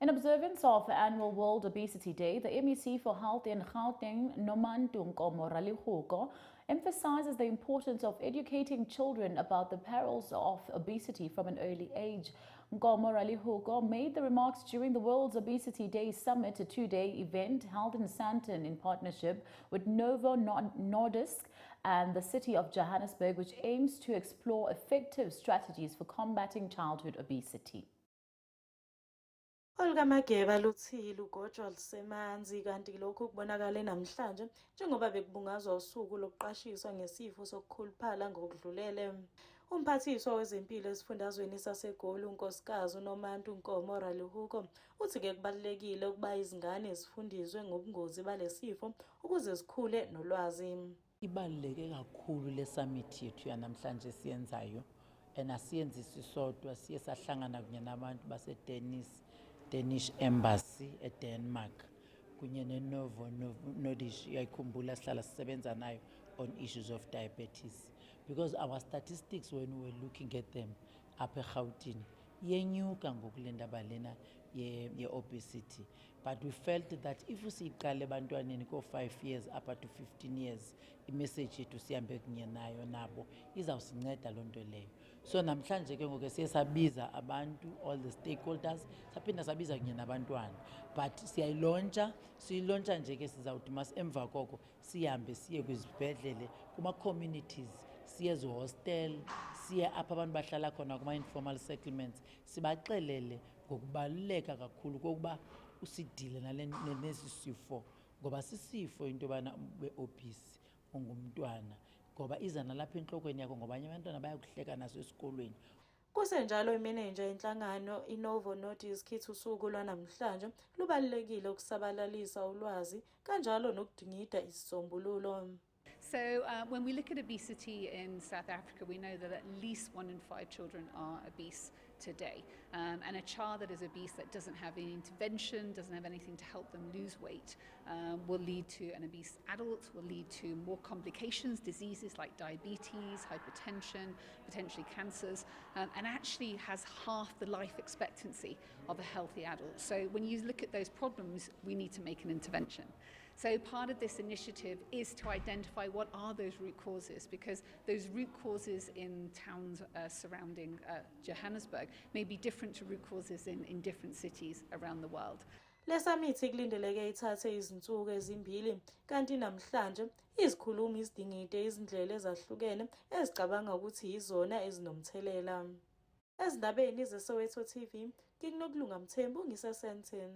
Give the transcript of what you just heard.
In observance of annual World Obesity Day, the MEC for Health in Gauteng, Nomantunkomo Ralihuko, emphasizes the importance of educating children about the perils of obesity from an early age. Nkomo Ralihuko made the remarks during the World Obesity Day Summit, a two-day event held in Sandton in partnership with Novo Nordisk and the city of Johannesburg, which aims to explore effective strategies for combating childhood obesity. Olga Mageba luthile ugotshwa lusemanzi kanti lokhu kubonakala namhlanje njengoba bekubungazwa usuku lokuqashiswa ngesifo sokukhuluphala ngokudlulele. Umphathiswa wezempilo esifundazweni saseGoli unkosikazi uNomantunkomo Ralihuko uthi-ke kubalulekile ukuba izingane zifundiswe ngobungozi balesifo ukuze zikhule nolwazi. Ibaluleke kakhulu le summit yethu yanamhlanje siyenzayo asiyenzi sisodwa siye sahlangana kunye nabantu Danish Embassy eDenmark kunye neNovo Nordisk iyayikhumbula sihlala sisebenza nayo on issues of diabetes, because our statistics when we were looking at them apha eGauteng yenyuka ngokulendaba lena ye-obesity, but we felt that if siyiqale ebantwaneni ko-5 years up to 15 years imessage yethu sihambe kunye nayo nabo izawusinceda loo nto leyo. So namhlanje ke ngoku siye sabiza abantu, all the stakeholders, saphinda sabiza kunye nabantwana, but siyilontsha nje ke sizawuthi emva koko sihambe siye kwizibhedlele kuma-communities, siye ezihostel, siye apha abantu bahlala khona kuma-informal settlements, sibaxelele ngokubaluleka kakhulu kokuba usidile nesi sifo, ngoba sisifo into yobana ube-obese ungumntwana, ngoba iza nalapha entlokweni yakho, ngoba abanye abantwana bayakuhleka naso esikolweni. Kusenjalo imenenja yenhlangano iNovo Nordisk ithi usuku lwanamhlanje lubalulekile ukusabalalisa ulwazi kanjalo nokudingida isisombululo. So when we look at obesity in South Africa, we know that at least 1 in 5 children are obese today. And a child that is obese that doesn't have any intervention, doesn't have anything to help them lose weight, will lead to an obese adult, will lead to more complications, diseases like diabetes, hypertension, potentially cancers, and actually has half the life expectancy of a healthy adult. So when you look at those problems, we need to make an intervention. So part of this initiative is to identify what are those root causes, because those root causes in towns surrounding Johannesburg may be different to root causes in different cities around the world. Le summit kulindeleke ithathe izinsuku ezimbili kanti namhlanje izikhulumi izidingide izindlela ezahlukene ezicabanga ukuthi yizona ezinomthelela. Ezindabeni zeSoweto TV, nginokulunga Mthembu ngiseSandton.